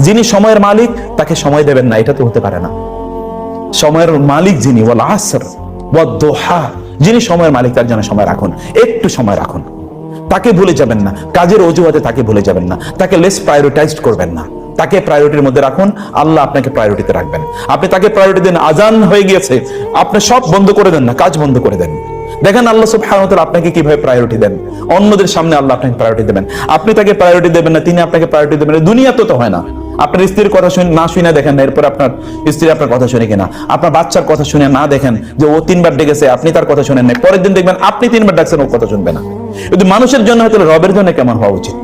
যিনি সময়ের মালিক তাকে সময় দেবেন না, এটা তো হতে পারে না। সময়ের মালিক যিনি, ওয়াল আসর ওয়াদ দুহা, যিনি সময়ের মালিক তার জন্য সময় রাখুন, একটু সময় রাখুন। তাকে ভুলে যাবেন না, কাজের অজুহাতে তাকে ভুলে যাবেন না, তাকে লেস প্রায়োরিটাইজড করবেন না, তাকে প্রায়োরিটির মধ্যে রাখুন। আল্লাহ আপনাকে প্রায়োরিটিতে রাখবেন। আপনি তাকে প্রায়োরিটি দেন, আজান হয়ে গিয়েছে, আপনি সব বন্ধ করে দেন না, কাজ বন্ধ করে দেন। দেখেন আল্লাহ সুবহানাহু ওয়া তাআলা আপনাকে কিভাবে প্রায়োরিটি দেন। অন্যদের সামনে আল্লাহ আপনাকে প্রায়োরিটি দেবেন, আপনি তাকে প্রায়োরিটি দেবেন না, তিনি আপনাকে প্রায়োরিটি দেবেন না। দুনিয়া তো হয় না। আপনার স্ত্রীর কথা শুনে না শুনে দেখেন না, এরপর আপনার স্ত্রী আপনার কথা শুনে কিনা, আপনার বাচ্চার কথা শুনে না দেখেন যে ও 3 বার ডেকেছে, আপনি তার কথা শুনেন না, পরের দিন দেখবেন আপনি 3 বার ডাকছেন, ও কথা শুনবে না। কিন্তু মানুষের জন্য হয়তো রবের জন্য কেমন হওয়া উচিত?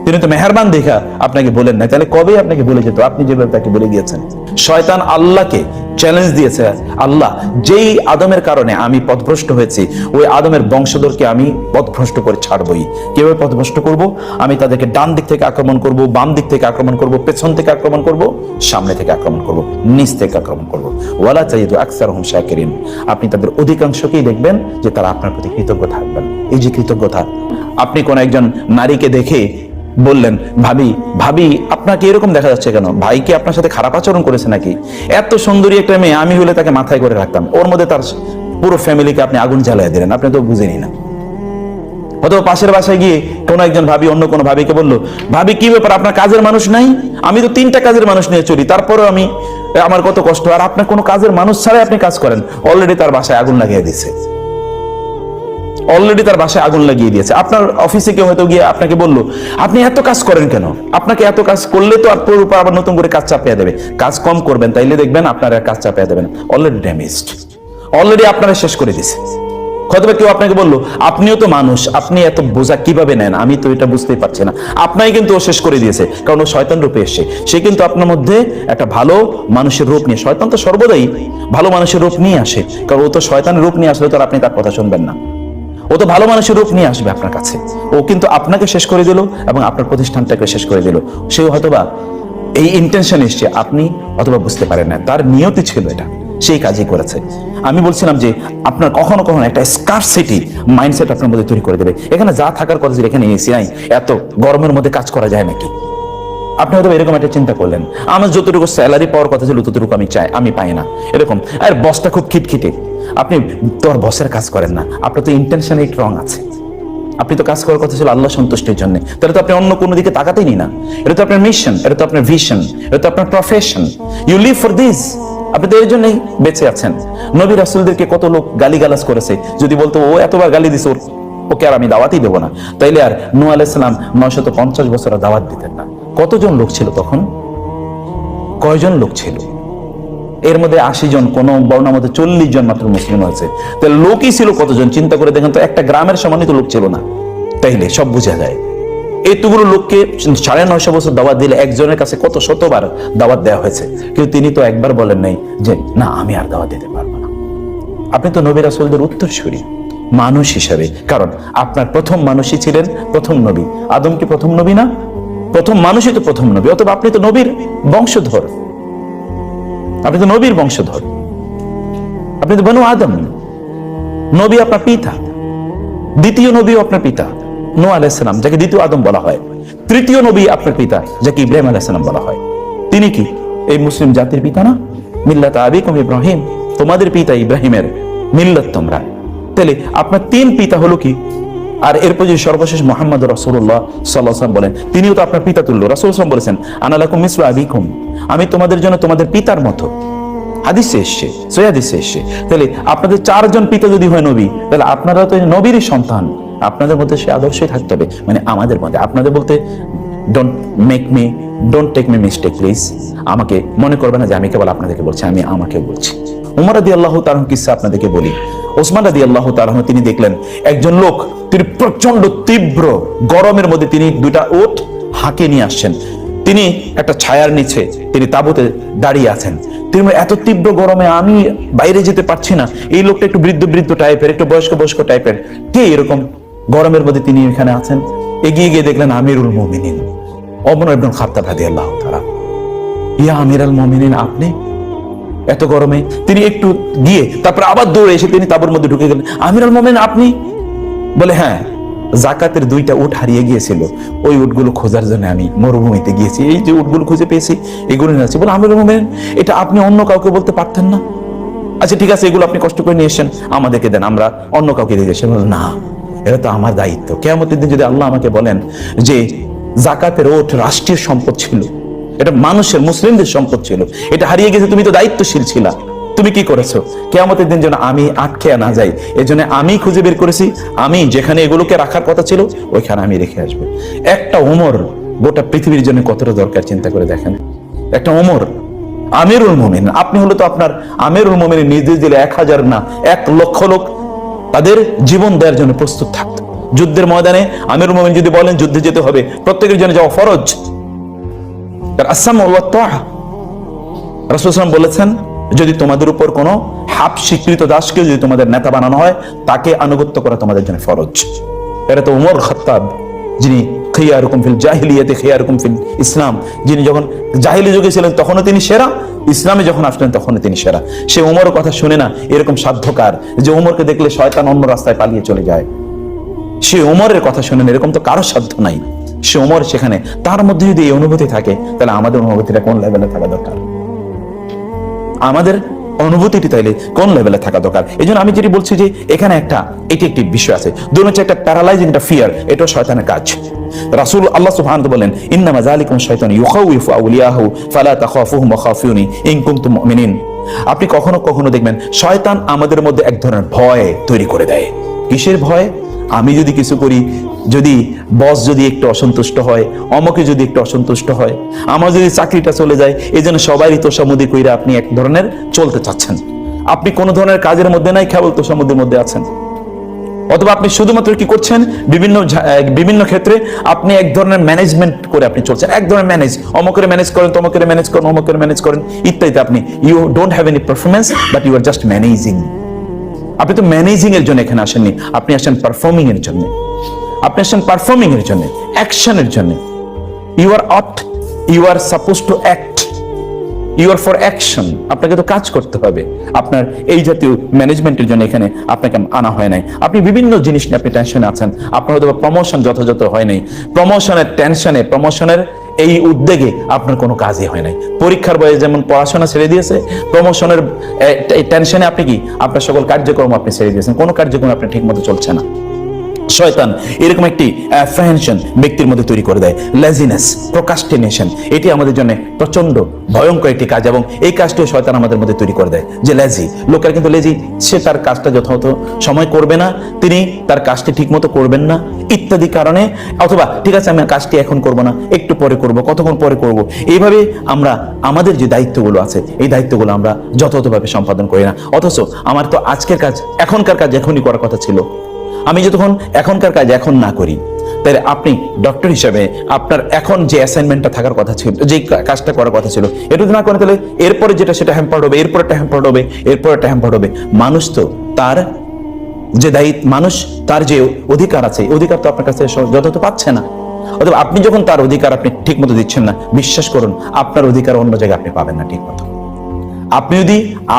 তিনি তো মেহেরবান দেখা আপনাকে বলেন না, তাহলে কবে আপনাকে বলে যেত? আপনি যেভাবে তাকে বলে গিয়েছেন। শয়তান আল্লাহকে চ্যালেঞ্জ দিয়েছে, আল্লাহ যেই আদমের কারণে আমি পথভ্রষ্ট হয়েছি, ওই আদমের বংশধরকে আমি পথভ্রষ্ট করে ছাড়বই। কিভাবে পথভ্রষ্ট করব? আমি তাদেরকে ডান দিক থেকে আক্রমণ করব, বাম দিক থেকে আক্রমণ করব, পেছন থেকে আক্রমণ করব, সামনে থেকে আক্রমণ করব, নিচ থেকে আক্রমণ করব। ওয়ালা তাজিদু আকসারহুম শাকিরিন। আপনি তাদের অধিকাংশকেই দেখবেন যে তারা আপনার প্রতি কৃতজ্ঞ থাকবেন। এই যে কৃতজ্ঞতা, আপনি কোন একজন নারীকে দেখে বললেন, ভাবি ভাবি আপনাকে এরকম দেখা যাচ্ছে কেন? ভাই কি আপনার সাথে খারাপ আচরণ করেছে নাকি? এত সুন্দরী একটা মেয়ে, আমি হলে তাকে মাথায় করে রাখতাম। ওর মধ্যে তার পুরো ফ্যামিলিকে আপনি আগুন জ্বালিয়ে দিলেন, আপনি তো বুঝেনি না। অথবা পাশের বাসায় গিয়ে কোন একজন ভাবি অন্য কোন ভাবিকে বললো, ভাবি কি ব্যাপার, আপনার কাজের মানুষ নাই? আমি তো 3টা কাজের মানুষ নিয়ে চলি, তারপরেও আমার কত কষ্ট, আর আপনার কোনো কাজের মানুষ ছাড়াই আপনি কাজ করেন। অলরেডি তার বাসায় আগুন লাগিয়ে দিয়েছে, অলরেডি তার বাসায় আগুন লাগিয়ে দিয়েছে। আপনার অফিসে কেউ হয়তো গিয়ে আপনাকে বললো, আপনি এত কাজ করেন কেন? আপনাকে এত কাজ করলে তো আপনার উপর আবার নতুন করে কাজ চাপিয়ে দেবে। কাজ কম করবেন, তাইলে দেখবেন আপনার কাজ চাপিয়ে দেবেন। অলরেডি ড্যামেজড, অলরেডি আপনারা শেষ করে দিয়েছে। হয়তো কেউ আপনাকে বললো, আপনিও তো মানুষ, আপনি এত বোঝা কিভাবে নেন? আমি তো এটা বুঝতেই পারছি না। আপনাই কিন্তু ও শেষ করে দিয়েছে, কারণ ও শয়তান রূপে এসছে। সে কিন্তু আপনার মধ্যে একটা ভালো মানুষের রূপ নিয়ে, শয়তান তো সর্বদাই ভালো মানুষের রূপ নিয়ে আসে, কারণ ও তো শয়তানের রূপ নিয়ে আসলে তো আপনি তার কথা শুনবেন না। ও তো ভালো মানুষের রূপ নিয়ে আসবে আপনার কাছে। ও কিন্তু আপনাকে শেষ করে দিল এবং আপনার প্রতিষ্ঠানটাকে শেষ করে দিল। সেও হয়তোবা এই ইন্টেনশন এসছে, আপনি অথবা বুঝতে পারেন না, তার নিয়তি ছিল এটা, সেই কাজই করেছে। আমি বলছিলাম যে আপনার কখনো কখনো একটা স্কারসিটি মাইন্ডসেট আপনার মধ্যে তৈরি করে দেবে। এখানে যা থাকার কথা ছিল এখানে এসি নাই, এত গরমের মধ্যে কাজ করা যায় নাকি? আপনি হয়তো এরকম একটা চিন্তা করলেন, আমার যতটুকু স্যালারি পাওয়ার কথা ছিল ততটুকু আমি চাই, আমি পাই না, এরকম। আর বসটা খুব খিটখিটে, আপনি তোর বসের কাজ করেন না, আপনার তো ইন্টেনশন একটু রং আছে। আপনি তো কাজ করার কথা ছিল আল্লাহ সন্তুষ্টির জন্য, তাহলে তো আপনি অন্য কোনো দিকে তাকাতেই নি না। এটা তো আপনার মিশন, এটা তো আপনার ভিশন, এটা তো আপনার profession. You live for this. আপনি তো এর জন্যই বেঁচে আছেন। নবী রাসূলদেরকে কত লোক গালিগালাজ করেছে, যদি বলতো ও এতবার গালি দিছে, ওকে আর আমি দাওয়াতই দেবো না, তাইলে আর নূহ আলাইহিস সালাম 950 বছর দাওয়াত দিতেন না। কতজন লোক ছিল তখন? কয়জন লোক ছিল? এর মধ্যে 80 জন, কোন বর্ণার মধ্যে 40 জন মাত্র মুসলিম হয়েছে। তাহলে লোকই ছিল কতজন? চিন্তা করে দেখেন তো, একটা গ্রামের সমানই তো লোক ছিল না। তাইলে সব বোঝা যায়, এইটুকুলো লোককে 950 বছর দাওয়াত দিলে একজনের কাছে কত শতবার দাওয়াত দেওয়া হয়েছে, কিন্তু তিনি তো একবার বলেন নাই যে না আমি আর দাওয়াত দিতে পারবো না। আপনি তো নবী রাসূলদের উত্তরসূরি মানুষ হিসাবে, কারণ আপনার প্রথম মানুষই ছিলেন প্রথম নবী। আদম কি প্রথম নবী না? প্রথম মানুষই তো প্রথম নবী, অথবা আপনি তো নবীর বংশধর, আপনি তো নবীর বংশধর, আপনি তো বনু আদম। নবী আপনার পিতা, দ্বিতীয় নবী আপনার পিতা নূহ আলাইহিস সালাম, যাকে দ্বিতীয় আদম বলা হয়। তৃতীয় নবী আপনার পিতা, যাকে ইব্রাহিম আলাইহিস সালাম বলা হয়। তিনি কি এই মুসলিম জাতির পিতা না? মিল্লাত আবিকুম ইব্রাহিম, তোমাদের পিতা ইব্রাহিমের মিল্লাত তোমরা। তাহলে আপনার 3 পিতা হলো কি? আর এরপর যে সর্বশেষ মুহাম্মদ রাসূলুল্লাহ সাল্লাল্লাহু আলাইহি ওয়াসাল্লাম বলেন, তিনিও তো আপনার পিতা তুল্য। রাসূল সাল্লাল্লাহু আলাইহি ওয়াসাল্লাম বলেছেন, আনা লাকুম মিসলু আবিকুম, আমি তোমাদের জন্য তোমাদের পিতার মতো। হাদিসে এসছে, সহিহ হাদিসে এসছে। তাহলে আপনাদের 4 জন পিতা যদি হয় নবী, তাহলে আপনারা তো নবীরই সন্তান। আপনাদের মধ্যে সে আদর্শই থাকতে হবে, মানে আমাদের মধ্যে। আপনাদের বলতে don't take me mistake please, আমাকে মনে করবে না যে আমি কেবল আপনাদেরকে বলছি, আমি আমাকে বলছি। উমর রাদিয়াল্লাহু তাআলা কিসসা আপনাদেরকে বলি। ওসমান রাদিয়াল্লাহু তাআলা তিনি দেখলেন একজন লোক, তিনি প্রচন্ড তীব্র গরমের মধ্যে তিনি 2টা উট হাঁকে নিয়ে আসছেন। তিনি একটা ছায়ার নিচে তিনি তাঁবুতে দাঁড়িয়ে আছেন। তিনি এত তীব্র গরমে আমি বাইরে যেতে পারছি না। এই লোকটা একটু বৃদ্ধ টাইপের, একটু বয়স্ক টাইপের, কে এরকম গরমের মধ্যে তিনি এখানে আছেন। এগিয়ে গিয়ে দেখলেন আমিরুল মুমিনিন ওমর ইবনে খাত্তাব রাদিয়াল্লাহু তাআলা। ইয়া আমিরুল মুমিনিন, আপনি এত গরমে? তিনি একটু গিয়ে তারপর আবার দৌড়ে এসে তিনি তাঁবুর মধ্যে ঢুকে গেলেন। আমিরুল মুমিনিন আপনি? বলে হ্যাঁ। জাকাতের 2টা উট হারিয়ে গিয়েছিল, ওই উটগুলো খোঁজার জন্য আমি মরুভূমিতে গিয়েছি, এই যে উটগুলো খুঁজে পেয়েছি এগুলো নিয়ে আসছি। বলে আমিরুল মুমিনিন, এটা আপনি অন্য কাউকে বলতে পারতেন না? আচ্ছা ঠিক আছে, এগুলো আপনি কষ্ট করে নিয়ে এসেছেন, আমাদেরকে দেন, আমরা অন্য কাউকে দিয়ে এসে। না, এটা তো আমার দায়িত্ব। কিয়ামতের দিন যদি আল্লাহ আমাকে বলেন যে জাকাতের ওট রাষ্ট্রীয় সম্পদ ছিল, এটা মানুষের মুসলিমদের সম্পদ ছিল, এটা হারিয়ে গেছে, তুমি তো দায়িত্বশীল ছিলা, তুমি কি করেছো? কিয়ামতের দিন যেন আমি আটকে না যাই, এই জন্য আমি খুঁজে বের করেছি, আমি যেখানে এগুলোকে রাখার কথা ছিল ওইখানে আমি রেখে আসবো। একটা ওমর গোটা পৃথিবীর জন্য কতটা দরকার চিন্তা করে দেখেন। একটা ওমর আমিরুল মুমিনিন, আপনি হলে তো আপনার আমিরুল মুমিনিন নির্দেশ দিলে 1000 না 1,00,000 লোক তাদের জীবন দেওয়ার জন্য প্রস্তুত থাকতো। যুদ্ধের ময়দানে আমিরুল মুমিনিন যদি বলেন যুদ্ধে যেতে হবে, প্রত্যেকের জন্য যাওয়া ফরজ। আসসাম ওয়া তাআ, রাসূল সাল্লাল্লাহু আলাইহি ওয়াসাল্লাম বলেছেন, যদি তোমাদের উপর কোনো হাফ স্বীকৃত দাসকে যদি তোমাদের নেতা বানানো হয়, তাকে আনুগত্য করা তোমাদের জন্য ফরজ। এটা তো উমর খাত্তাব, যিনি খিয়ারুকুম ফিল জাহিলিয়াতি খিয়ারুকুম ফিল ইসলাম, যিনি যখন জাহিলি যুগে ছিলেন তখনও তিনি সেরা, ইসলামে যখন আসলেন তখনও তিনি সেরা। সে উমরের কথা শুনে না এরকম সাধ্যকার যে উমরকে দেখলে শয়তান অন্য রাস্তায় পালিয়ে চলে যায়, সে উমরের কথা শুনেন, এরকম তো কারো সাধ্য নাই। সে উমর সেখানে, তার মধ্যে যদি এই অনুভূতি থাকে, তাহলে আমাদের অনুভূতিটা কোন লেভেলে থাকা দরকার? আমাদের অনুভূতিটি তাইলে কোন লেভেলে থাকা দরকার? এই জন্য আমি যেটি বলছি যে এখানে এটি একটি বিষয় আছে, দুটো হচ্ছে একটা প্যারালাইজিং, একটা ফিয়ার, এটাও শয়তানের কাজ। রাসূল আল্লাহ সুবহানাহু ওয়া তাআলা বলেন, ইন্নামা যালিকুম শাইতানু ইউখাউফু আউলিয়াহু ফালা তাখাফুহুম ওয়া খাফুনি ইন কুনতুম মুমিনিন। আপনি কখনো কখনো দেখবেন শয়তান আমাদের মধ্যে এক ধরনের ভয় তৈরি করে দেয়। কিসের ভয়? আমি যদি কিছু করি, যদি বস যদি একটু অসন্তুষ্ট হয়, অমকে যদি একটু অসন্তুষ্ট হয়, আমার যদি চাকরিটা চলে যায়, এই জন্য সবারই তোষামোদি কইরা আপনি এক ধরনের চলতে চাচ্ছেন। আপনি কোন ধরনের কাজের মধ্যে নাই, কেবল তোষামোদির মধ্যে আছেন। অথবা আপনি শুধুমাত্র কি করছেন, বিভিন্ন ক্ষেত্রে আপনি এক ধরনের ম্যানেজমেন্ট করে আপনি চলছেন, এক ধরনের ম্যানেজ, অমকের ম্যানেজ করেন, তমকের ম্যানেজ করেন, অমকের ম্যানেজ করেন ইত্যাদি। আপনি you don't have any performance, but you are just managing. আপনি তো ম্যানেজিং এর জন্য এখানে আসেননি, আপনি আসেন পারফর্মিং এর জন্য, আপনি আসেন পারফর্মিং এর জন্য, অ্যাকশনের জন্য। You are suppose to act, you are for action. আপনাকে তো কাজ করতে হবে, আপনার এই জাতীয় ম্যানেজমেন্টের জন্য এখানে আপনাকে আনা হয় নাই। আপনি বিভিন্ন জিনিস নিয়ে আপনি টেনশনে আছেন, আপনার হয়তো প্রমোশন যথাযথ হয় নাই, প্রমোশনের টেনশনে, প্রমোশনের এই উদ্যোগে আপনার কোনো কাজই হয় নাই। পরীক্ষার বয়সে যেমন পড়াশোনা ছেড়ে দিয়েছে, প্রমোশনের টেনশনে আপনি কি আপনার সকল কার্যক্রম আপনি ছেড়ে দিয়েছেন, কোনো কার্যক্রম আপনি ঠিক মতো চলছে না। শয়তান এরকম একটি অ্যাপ্রিহেনশন ব্যক্তির মধ্যে তৈরি করে দেয়, লেজিনেস, প্রোক্রাস্টিনেশন। এটি আমাদের জন্য প্রচন্ড ভয়ঙ্কর একটি কাজ, এবং এই কাজটিও শয়তান আমাদের মধ্যে তৈরি করে দেয় যে লেজি। লোকের কিন্তু লেজি, সে তার কাজটা যথাযথ সময় করবে না, তিনি তার কাজটি ঠিক মতো করবেন না ইত্যাদি কারণে, অথবা ঠিক আছে আমি কাজটি এখন করব না, একটু পরে করব, কতক্ষণ পরে করব, এইভাবে আমরা আমাদের যে দায়িত্বগুলো আছে এই দায়িত্বগুলো আমরা যথাযথভাবে সম্পাদন করি না। অথচ আমার তো আজকের কাজ, এখনকার কাজ এখনই করার কথা ছিল, আমি যতক্ষণ এখনকার কাজ এখন না করি, তাহলে আপনি ডক্টর হিসেবে আপনার এখন যে অ্যাসাইনমেন্টটা থাকার কথা ছিল, যে কাজটা করার কথা ছিল, এটা যদি না করেন তাহলে এরপরে যেটা সেটা হ্যাম্পার্ড হবে, এরপরটা হ্যাম্পার্ড হবে, এরপরটা হ্যাম্পার্ড হবে। মানুষ তো তার যে দায়িত্ব, মানুষ তার যে অধিকার আছে, অধিকার তো আপনার কাছে যথাযথ পাচ্ছে না। অথবা আপনি যখন তার অধিকার আপনি ঠিক মতো দিচ্ছেন না, বিশ্বাস করুন আপনার অধিকার অন্য জায়গায় আপনি পাবেন না ঠিক মতো।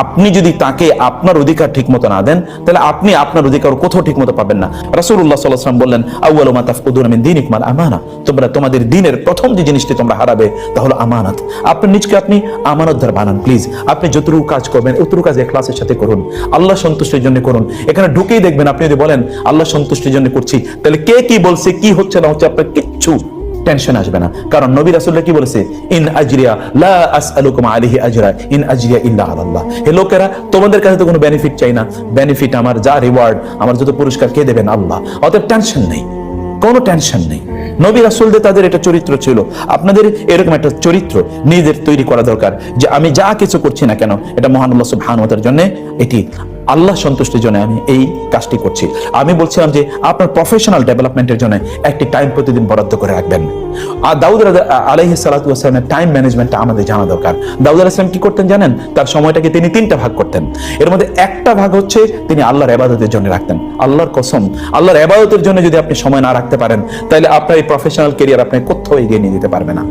আপনি যদি তাকে আপনার অধিকার ঠিক মতো না দেন, তাহলে আপনি আপনার অধিকার কোথাও ঠিক মতো পাবেন না। রাসূলুল্লাহ সাল্লাল্লাহু আলাইহি ওয়াসাল্লাম বললেন, আউয়ালু মা তাফকুদুনা মিন দীনিকুম আল আমানা, তোমরা তোমাদের দ্বীনের প্রথম যে জিনিসটি তোমরা হারাবে তা হলো আমানত। আপনার নিজকে আপনি আমানতদার বানান প্লিজ। আপনি যতটুকু কাজ করবেন অতটুকু কাজ ইখলাসের সাথে করুন, আল্লাহ সন্তুষ্টির জন্য করুন। এখানে ঢুকেই দেখবেন আপনি যদি বলেন আল্লাহ সন্তুষ্টির জন্য করছি, তাহলে কে কি বলছে, কি হচ্ছে না হচ্ছে, আপনার কিচ্ছু টেনশন আসবে না। কারণ নবী রাসূলুল্লাহ কি বলেছে, ইন আজরিয়া লা আসআলুকুম আলাইহি আজরা ইন আজরিয়া ইল্লা আলাল্লাহ। হে লোকেরা, তোমাদের কাছে তো কোনো বেনিফিট চাই না, বেনিফিট আমার, যা রিওয়ার্ড, আমার যত পুরস্কার কে দেবেন? আল্লাহ। অতএব টেনশন নেই, কোনো টেনশন নেই। নবী রাসূলদের তাদের এটা চরিত্র ছিল, আপনাদের এরকম একটা চরিত্র নিজেদের তৈরি করা দরকার, যে আমি যা কিছু করছি না কেন এটা মহান আল্লাহ সুবহানাহু ওয়া তাআলার জন্য, এটি আল্লাহ সন্তুষ্টির জন্য আমি এই কাজটি করছি। আমি বলছিলাম যে আপনার প্রফেশনাল ডেভেলপমেন্টের জন্য একটি টাইম প্রতিদিন বরাদ্দ করে রাখবেন। আর দাউদ আলাইহিস সালাতু ওয়াস সালামের টাইম ম্যানেজমেন্টটা আমাদের জানা দরকার। দাউদ আলাইহিস সালাম কি করতেন জানেন? তার সময়টাকে তিনি 3টা ভাগ করতেন। এর মধ্যে একটা ভাগ হচ্ছে তিনি আল্লাহর ইবাদতের জন্য রাখতেন। আল্লাহর কসম, আল্লাহর ইবাদতের জন্য যদি আপনি সময় না রাখতে পারেন, তাহলে আপনার এই প্রফেশনাল ক্যারিয়ার আপনি কোথাও এগিয়ে নিয়ে যেতে পারবে না।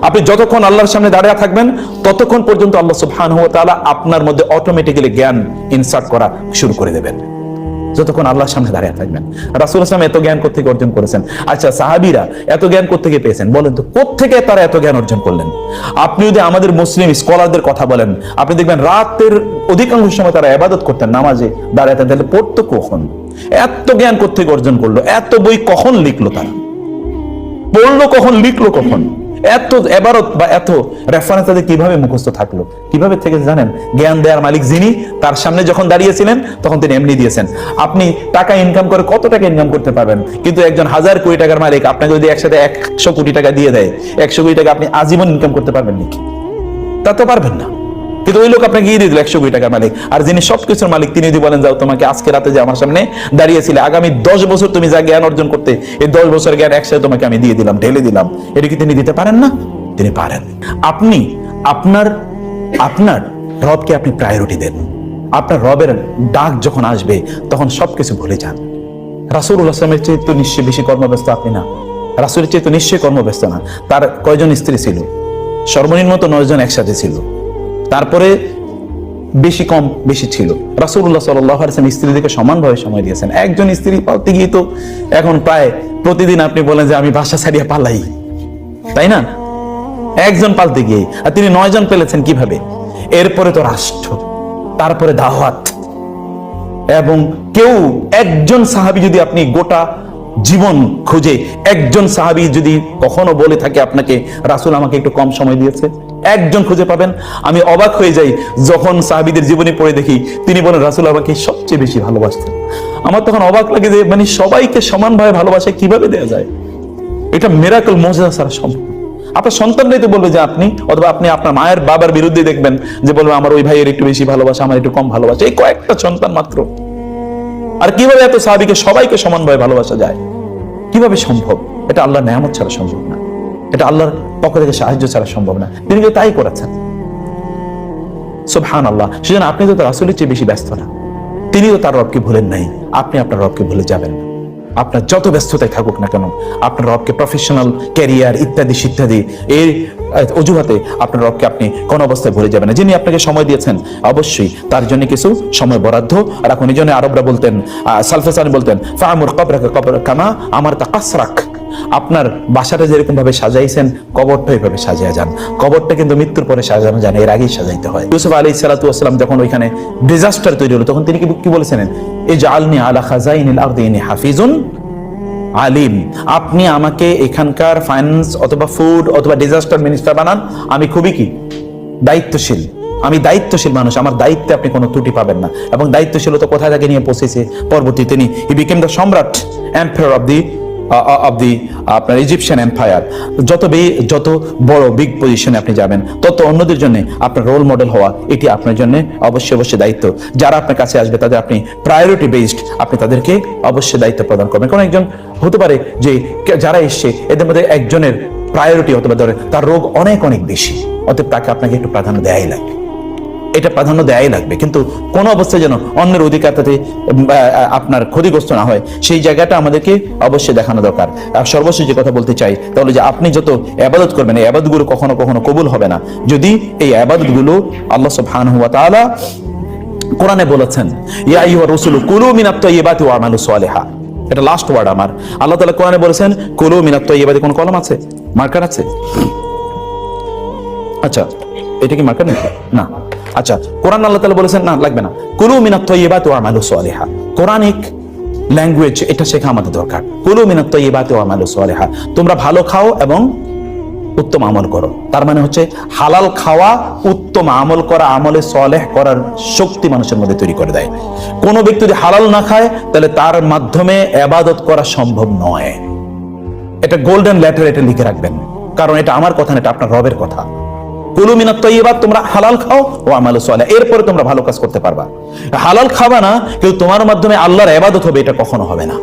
আপনি যতক্ষণ আল্লাহর সামনে দাঁড়িয়ে থাকবেন ততক্ষণ পর্যন্ত আল্লাহ সুবহানাহু ওয়া তাআলা আপনার মধ্যে অটোমেটিক্যালি জ্ঞান ইনসার্ট করা শুরু করে দেবেন। যতক্ষণ আল্লাহর সামনে দাঁড়িয়ে থাকবেন। রাসূল সাল্লাল্লাহু আলাইহি ওয়াসাল্লাম এত জ্ঞান কোত্থেকে অর্জন করেছেন? আচ্ছা, সাহাবীরা এত জ্ঞান কোত্থেকে পেয়েছেন বলেন তো? কোত্থেকে তারা এত জ্ঞান অর্জন করলেন? আপনি যদি আমাদের মুসলিম স্কলারদের কথা বলেন, আপনি দেখবেন রাতের অধিকাংশ সময় তারা ইবাদত করতেন, নামাজে দাঁড়াতে তাহলে পড়তো কখন? এত জ্ঞান কোত্থেকে অর্জন করলো? এত বই কখন লিখলো তারা? পড়লো কখন? লিখলো কখন? এত এবারত বা এত রেফারেন্স তাদের কিভাবে মুখস্থ থাকলো? কিভাবে থেকে জানেন? জ্ঞান দেওয়ার মালিক যিনি, তার সামনে যখন দাঁড়িয়েছিলেন তখন তিনি এমনি দিয়েছেন। আপনি টাকা ইনকাম করে কত টাকা ইনকাম করতে পারবেন, কিন্তু একজন 1000 কোটি টাকার মালিক আপনাকে যদি একসাথে 100 কোটি টাকা দিয়ে দেয়, 100 কোটি টাকা আপনি আজীবন ইনকাম করতে পারবেন নাকি? তা তো পারবেন না। কিন্তু ওই লোক আপনাকে দিয়ে দিল 100 কোটি টাকার মালিক, আর যিনি সবকিছুর মালিক তিনি যদি বলেন, যাও তোমাকে আজকে রাতে যে আমার সামনে দাঁড়িয়েছিলে, আগামী 10 বছর তুমি যা জ্ঞান অর্জন করতে, এই 10 বছরের জ্ঞান একসাথে তোমাকে আমি দিয়ে দিলাম, ঢেলে দিলাম, এটা কি তিনি দিতে পারেন না? তিনি পারেন। আপনি আপনার রবকে আপনি প্রায়োরিটি দেন। আপনার রবের ডাক যখন আসবে তখন সবকিছু ভুলে যান। রাসূলুল্লাহ সাল্লাল্লাহু আলাইহি ওয়াসাল্লামের চেয়ে তো নিশ্চয়ই বেশি কর্মব্যস্ত আপনি না। রাসূলের চেয়ে তো নিশ্চয়ই কর্মব্যস্ত না। তার কয়জন স্ত্রী ছিল? সর্বনিম্ন তো 9 জন একসাথে ছিল, তারপরে বেশি কম বেশি ছিল। রাসূলুল্লাহ সাল্লাল্লাহু আলাইহি ওয়াসাল্লাম স্ত্রীদেরকে সমানভাবে সময় দিয়েছেন। একজন স্ত্রী পালতে গিয়ে তো এখন প্রায় প্রতিদিন আপনি বলেন যে আমি বাসা ছাড়িয়ে পালাই, তাই না? একজন পালতে গিয়ে, আর তিনি 9 জন পেলেছেন কিভাবে? এরপরে তো রাষ্ট্র, তারপরে দাওয়াত, এবং একজন সাহাবী যদি আপনি গোটা জীবন খুঁজে একজন সাহাবী যদি কখনো বলে থাকে আপনাকে, রাসূল আমাকে একটু কম সময় দিয়েছে, একজন খুঁজে পাবেন? আমি অবাক হয়ে যাই যখন সাহাবীদের জীবনী পড়ে দেখি তিনি বলেন রাসূল আমাকে সবচেয়ে বেশি ভালোবাসতেন। আমার তখন অবাক লাগে যে মানে সবাইকে সমানভাবে ভালোবাসা কিভাবে দেওয়া যায়? এটা মিরাকল, মুজিজা ছাড়া সম্ভব। আপনার সন্তানরাই তো বলবে যে আপনি, অথবা আপনি আপনার মায়ের বাবার বিরুদ্ধে দেখবেন যে বলবে আমার ওই ভাইয়ের একটু বেশি ভালোবাসা, আমার একটু কম ভালোবাসা। এই কয়েকটা সন্তান মাত্র, আর কিভাবে এত সাহাবীকে সবাইকে সমানভাবে ভালোবাসা যায়? কিভাবে সম্ভব? এটা আল্লাহর নেয়ামত ছাড়া সম্ভব না, এটা আল্লাহর পক্ষ থেকে সাহায্য ছাড়া সম্ভব না। তিনি কিন্তু তাই করেছেন, সুবহানাল্লাহ। সেজন্য আপনি তো তার রাসূলের চেয়ে বেশি ব্যস্ত না, তিনিও তার রবকে ভুলেন নাই, আপনি আপনার রবকে ভুলে যাবেন না। আপনার যত ব্যস্ততায় থাকুক না কেন, আপনার রবকে প্রফেশনাল ক্যারিয়ার ইত্যাদি ইত্যাদি এর অজুহাতে আপনার রবকে আপনি কোন অবস্থায় ভুলে যাবেন না। যিনি আপনাকে সময় দিয়েছেন অবশ্যই তার জন্য কিছু সময় বরাদ্দ রাখুন। এই জন্য আরবরা বলতেন, সালফাসানি বলতেন, ফাআমুর কবরাকা কবর কামা আমার তাকাসরাক। আপনার বাসাটা যেরকম ভাবে সাজাইছেন কবরটা এইভাবে সাজিয়ে যান। কবরটা কিন্তু মৃত্যুর পরে সাজানো যায় না, এর আগেই সাজাইতে হয়। ইউসুফ আলাইহিস সালাতু ওয়াস সালাম যখন ওইখানে ডিজাস্টার তৈরি হলো তখন তিনি কি বলেছিলেন? ইজআলনি আলা খাজাইনিল আরদি ইন্নী হাফিজুন আলিম। আপনি আমাকে এখানকার ফাইন্যান্স অথবা ফুড অথবা ডিজাস্টার মিনিস্টার বানান, আমি খুবই কি দায়িত্বশীল, আমি দায়িত্বশীল মানুষ, আমার দায়িত্বে আপনি কোনো ত্রুটি পাবেন না। এবং দায়িত্বশীলতা কোথায় তাকে নিয়ে পৌঁছেছে? পরবর্তী তিনি হি বিকেম দ্য সম্রাট, এম্পায়ার অফ দি আপনার ইজিপশিয়ান এম্পায়ার। যত বড় বিগ পজিশনে আপনি যাবেন তত অন্যদের জন্য আপনার রোল মডেল হওয়া এটি আপনার জন্য অবশ্যই দায়িত্ব। যারা আপনার কাছে আসবে তাদের আপনি প্রায়োরিটি বেসড আপনি তাদেরকে অবশ্যই দায়িত্ব প্রদান করবেন। কোন একজন হতে পারে যে যারা এসছে এদের মধ্যে একজনের প্রায়োরিটি অথবা ধরে তার রোগ অনেক অনেক বেশি, অতএব তাকে আপনাকে একটু প্রাধান্য দেয়াই লাগবে, এটা প্রাধান্য দেয়াই লাগবে। কিন্তু কোনো অবস্থায় যেন অন্যের অধিকারটাতে আপনার ক্ষতিগ্রস্ত না হয় সেই জায়গাটা আমাদেরকে অবশ্যই দেখানো দরকার। আর সর্বশেষ যে কথা বলতে চাই তাহলে যে আপনি যত ইবাদত করবেন এই ইবাদতগুলো কখনো কখনো কবুল হবে না যদি এই ইবাদতগুলো আল্লাহ সুবহানাহু ওয়া তাআলা কোরআনে বলেছেন, ইয়া আইয়ুহার রাসূলু কুলু মিনাত তাইয়্যিবাতি ওয়া আমালু সালিহা। এটা লাস্ট ওয়ার্ড আমার। আল্লাহ তাআলা কোরআনে বলেছেন কুলু মিনাত তাইয়্যিবাতি। কোন কলম আছে? মার্কার আছে? আচ্ছা, এটা কি মার্কার নাকি? না। আচ্ছা, কোরআন আল্লাহ তাআলা বলেছেন না, লাগবে না। কুলু মিনাত তাইয়্যিবাতি ওয়া আমালু সালিহা। কোরআনিক ল্যাঙ্গুয়েজ এটা শেখা আমাদের দরকার। কুলু মিনাত তাইয়্যিবাতি ওয়া আমালু সালিহা, তোমরা ভালো খাও এবং উত্তম আমল করো। তার মানে হচ্ছে হালাল খাওয়া, উত্তম আমল করা, আমলে সালেহ করার শক্তি মানুষের মধ্যে তৈরি করে দেয়। কোন ব্যক্তি যদি হালাল না খায় তাহলে তার মাধ্যমে ইবাদত করা সম্ভব নয়। এটা গোল্ডেন লেটার, এটা লিখে রাখবেন, কারণ এটা আমার কথা না, এটা আপনার রবের কথা। কুলু মিনাত তাইয়্যিবাত, তোমরা হালাল খাও ও আমালু সালিহ, এরপরে তোমরা ভালো কাজ করতে পারবা। হালাল খাবা না কিন্তু তোমার মাধ্যমে আল্লাহর ইবাদত হবে, এটা কখনো হবে না,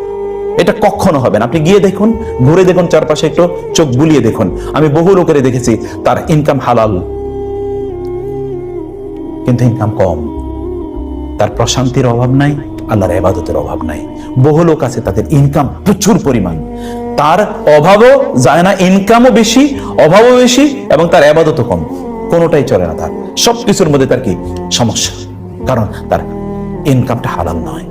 এটা কখনো হবে না। আপনি গিয়ে দেখুন, ঘুরে দেখুন চারপাশে, একটু চোখ বুলিয়ে দেখুন। আমি বহু লোকের দেখেছি তার ইনকাম হালাল কিন্তু ইনকাম কম, তার প্রশান্তির অভাব নাই, আল্লাহর ইবাদতের অভাব নাই। বহু লোক আছে তাদের ইনকাম প্রচুর পরিমাণ, তার অভাবও যায় না, ইনকামও বেশি, অভাবও বেশি, এবং তার ইবাদতও কম, কোনোটাই চলে না। তার সবকিছুর মধ্যে তার কি সমস্যা? কারণ তার ইনকামটা হালাল নয়।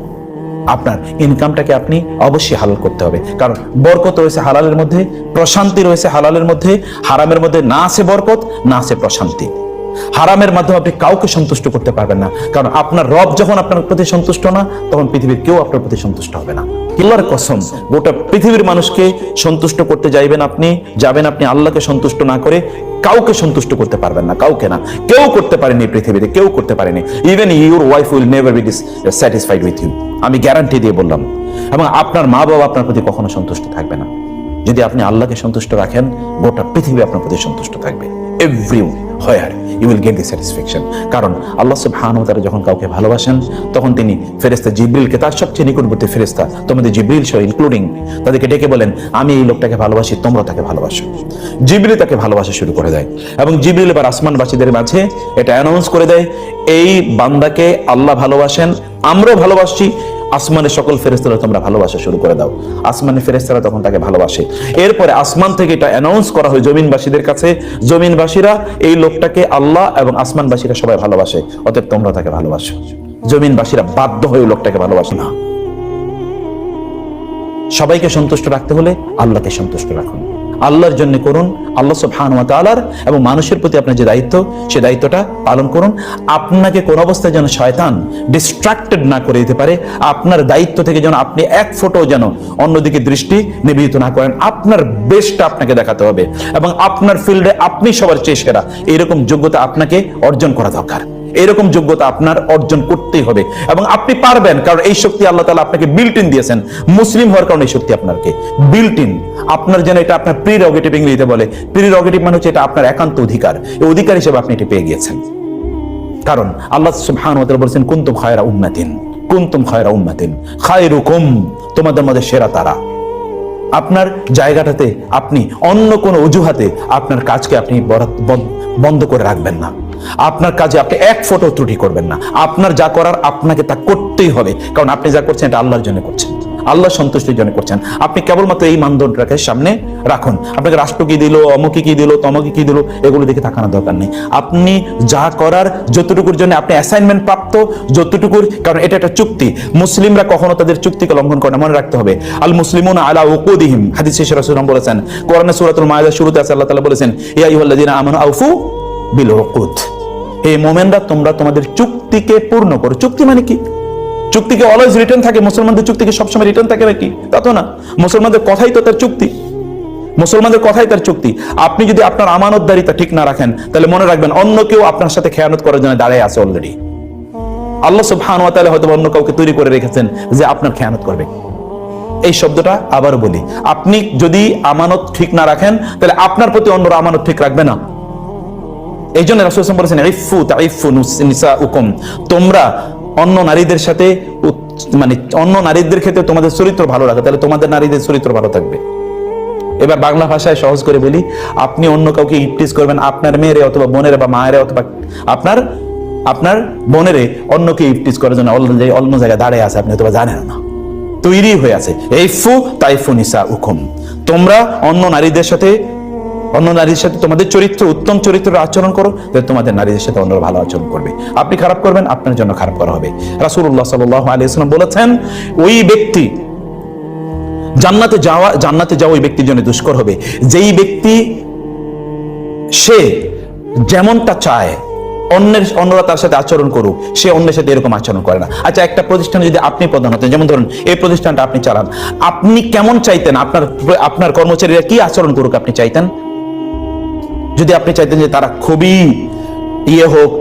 আপনার ইনকামটাকে আপনি অবশ্যই হালাল করতে হবে, কারণ বরকত রয়েছে হালালের মধ্যে, প্রশান্তি রয়েছে হালালের মধ্যে। হারামের মধ্যে না আছে বরকত, না আছে প্রশান্তি। হারামের মাধ্যমে আপনি কাউকে সন্তুষ্ট করতে পারবেন না, কারণ আপনার রব যখন আপনার প্রতি সন্তুষ্ট না, তখন পৃথিবীর কেউ আপনার প্রতি সন্তুষ্ট হবে না। আল্লাহর কসম, গোটা পৃথিবীর মানুষকে সন্তুষ্ট করতে যাবেন আপনি আল্লাহকে সন্তুষ্ট না করে কাউকে সন্তুষ্ট করতে পারবেন না, কাউকে না, কেউ করতে পারেনি পৃথিবীতে, কেউ করতে পারেনি। Even your wife will never be satisfied with you, আমি গ্যারান্টি দিয়ে বললাম। এবং আপনার মা বাবা আপনার প্রতি কখনো সন্তুষ্ট থাকবে না। যদি আপনি আল্লাহকে সন্তুষ্ট রাখেন, গোটা পৃথিবী আপনার প্রতি সন্তুষ্ট থাকবে। Everywhere you will get the satisfaction. কারণ আল্লাহ সুবহানাহু ওয়া তাআলা যখন কাউকে ভালোবাসেন, তখন তিনি ফেরেশতা জিবরিলকে, তার সবচেয়ে নিকটবর্তী ফেরেশতা, তোমাদের জিবরিল সহ ইনক্লুডিং, তাদেরকে ডেকে বলেন, আমি এই লোকটাকে ভালোবাসি, তোমরা তাকে ভালোবাসো। জিবরিল তাকে ভালোবাসা শুরু করে দেয়, এবং জিবরিল এবার আসমানবাসীদের মাঝে এটা অ্যানাউন্স করে দেয়, এই বান্দাকে আল্লাহ ভালোবাসেন, আমরাও ভালোবাসছি, আসমানের সকল ফেরেশতারা তোমরা ভালোবাসা শুরু করে দাও। আসমানের ফেরেশতারা তখন তাকে ভালোবাসে। এরপরে আসমান থেকে এটা অ্যানাউন্স করা হয় জমিনবাসীদের কাছে, জমিনবাসীরা এই লোকটাকে আল্লাহ এবং আসমানবাসীরা সবাই ভালোবাসে, অতএব তোমরা তাকে ভালোবাসো। জমিনবাসীরা বাধ্য হয়ে লোকটাকে ভালোবাসে না। সবাইকে সন্তুষ্ট রাখতে হলে আল্লাহকে সন্তুষ্ট রাখুন, আল্লাহর জন্য করুন, আল্লাহ সুবহানাহু ওয়া তাআলার এবং মানুষের প্রতি আপনার যে দায়িত্ব, সে দায়িত্বটা পালন করুন। আপনাকে কোন অবস্থায় যেন শয়তান ডিস্ট্রাক্টেড না করে দিতে পারে, আপনার দায়িত্ব থেকে যেন আপনি এক ফোঁটো যেন অন্যদিকে দৃষ্টি নিবেদিত না করেন। আপনার বেস্টটা আপনাকে দেখাতে হবে, এবং আপনার ফিল্ডে আপনি সবার চেয়ে সেরা, এরকম যোগ্যতা আপনাকে অর্জন করা দরকার। এরকম যোগ্যতা আপনার অর্জন করতেই হবে, এবং আপনি পারবেন, কারণ এই শক্তি আল্লাহ তাআলা আপনাকে বিল্ট ইন দিয়েছেন। মুসলিম হওয়ার কারণে এই শক্তি আপনাকে বিল্ট ইন, আপনার যেন এটা আপনার প্রিরোগেটিভ, ইংরেজিতে বলে প্রিরোগেটিভ, মানে হচ্ছে এটা আপনার একান্ত অধিকার। এই অধিকার হিসেবে আপনি এটি পেয়ে গিয়েছেন, কারণ আল্লাহ সুবহানাহু ওয়া তাআলা বলেছেন, কুনতুম খায়রা উম্মাতিন খায়রুকুম, তোমাদের মধ্যে সেরা তারা। আপনার জায়গাটাতে আপনি অন্য কোনো অজুহাতে আপনার কাজকে আপনি বন্ধ করে রাখবেন না। আপনার কাজে আপনি এক ফোঁটা ত্রুটি করবেন না। আপনার যা করার আপনাকে তা করতেই হবে, কারণ আপনি যা করছেন এটা আল্লাহর জন্য করছেন, আল্লাহ সন্তুষ্টির জন্য করছেন। আপনি কেবলমাত্র এই মানদণ্ডটাকে সামনে রাখুন। আপনাকে রাষ্ট্র কি দিল, অমুকি কি দিল, তমকি কি দিল, এগুলো দেখে তাকানোর দরকার নেই। আপনি যা করার, যতটুকুর জন্য আপনি অ্যাসাইনমেন্ট প্রাপ্ত, যতটুকুর, কারণ এটা একটা চুক্তি। মুসলিমরা কখনো তাদের চুক্তিকে লঙ্ঘন করে না, মনে রাখতে হবে। আল মুসলিমুনা আলা উকুদিহিম, হাদিস শেষে রাসূলুল্লাহ বলেছেন, কোরআনে সূরাতুল মায়েদার শুরুতে আছে আল্লাহ তাআলা বলেছেন, ইয়া আইয়ুহাল্লাযীনা আমানু আউফু বিল উকুদ, হে মুমিনরা তোমরা তোমাদের চুক্তিকে পূর্ণ করো। চুক্তি মানে কি? চুক্তিকে অলওয়েজ রিটার্ন থাকে? মুসলমানদের চুক্তিকে সবসময় রিটার্ন থাকে নাকি? তা তো না। মুসলমানদের কথাই তো তার চুক্তি, মুসলমানদের কথাই তার চুক্তি। আপনি যদি আপনার আমানতদারিতা ঠিক না রাখেন, তাহলে মনে রাখবেন অন্য কেউ আপনার সাথে খেয়ানত করার জন্য দাঁড়িয়ে আছে অলরেডি। আল্লাহ সুবহানাহু ওয়া তাআলা হয়তো অন্য কাউকে তৈরি করে রেখেছেন যে আপনার খেয়ানত করবে। এই শব্দটা আবার বলি, আপনি যদি আমানত ঠিক না রাখেন, তাহলে আপনার প্রতি অন্যরা আমানত ঠিক রাখবে না। এই জন্য রাসূল সাল্লাল্লাহু আলাইহি ওয়াসাল্লাম বলেছেন, ইফু তাইফু নিসাউকুম, তোমরা অন্য নারীদের সাথে, মানে অন্য নারীদের ক্ষেত্রে তোমাদের চরিত্র ভালো রাখো, তাহলে তোমাদের নারীদের চরিত্র ভালো থাকবে। এবার বাংলা ভাষায় সহজ করে বলি, আপনি অন্য কাউকে ইপটিজ করবেন, আপনার মেয়েরে অথবা বোনেরে বা মায়েরে অথবা আপনার বোনেরে অন্যকে ইপটিজ করার জন্য অন্য জায়গায় দাঁড়িয়ে আছে, আপনি অথবা জানেন না, তৈরি হয়ে আছে। ইফু তাইফু নিসাউকুম, তোমরা অন্য নারীর সাথে তোমাদের চরিত্র, উত্তম চরিত্রের আচরণ করো, তোমাদের নারীদের সাথে অন্যরা ভালো আচরণ করবে। আপনি খারাপ করবেন, আপনার জন্য খারাপ করা হবে। রাসূলুল্লাহ সাল্লাল্লাহু আলাইহি ওয়াসাল্লাম বলেছেন, ওই ব্যক্তি জান্নাতে যাওয়া ওই ব্যক্তির জন্য দুষ্কর হবে যেই ব্যক্তি সে যেমনটা চায় অন্যরা তার সাথে আচরণ করুক, সে অন্যের সাথে এরকম আচরণ করে না। আচ্ছা, একটা প্রতিষ্ঠানে যদি আপনি প্রধান হতেন, যেমন ধরুন এই প্রতিষ্ঠানটা আপনি চালান, আপনি কেমন চাইতেন আপনার কর্মচারীরা কি আচরণ করুক আপনি চাইতেন? যদি আপনি চাইতেন যে তারা খুবই হোক,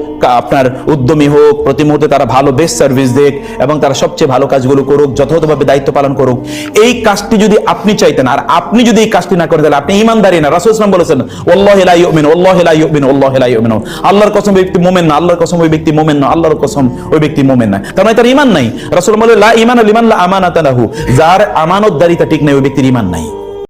আপনার উদ্যমী হোক, প্রতি মুহূর্তে তারা ভালো বেস্ট সার্ভিস দেখ এবং তারা সবচেয়ে ভালো কাজগুলো করুক, যথাযথভাবে দায়িত্ব পালন করুক, এই কাজটি যদি আপনি চাইতেন, আর আপনি যদি এই কাজটি না করেন, তাহলে আপনি ঈমানদারী না। রাসূল সাল্লাল্লাহু আলাইহি ওয়াসাল্লাম বলেছেন, ওয়াল্লাহি লা ইউমিনু, ওয়াল্লাহি লা ইউমিনু, ওয়াল্লাহি লা ইউমিনু, আল্লাহর কসম ওই ব্যক্তি মুমিন না, আল্লাহর কসম ওই ব্যক্তি মুমিন না, আল্লাহর কসম ওই ব্যক্তি মুমিন না। তার মানে তার ঈমান নাই। রাসূল বলেন, লা ঈমানা লিমান লা আমানাতা লাহু, যার আমানতদারিতা ঠিক নাই ওই ব্যক্তির ঈমান নাই।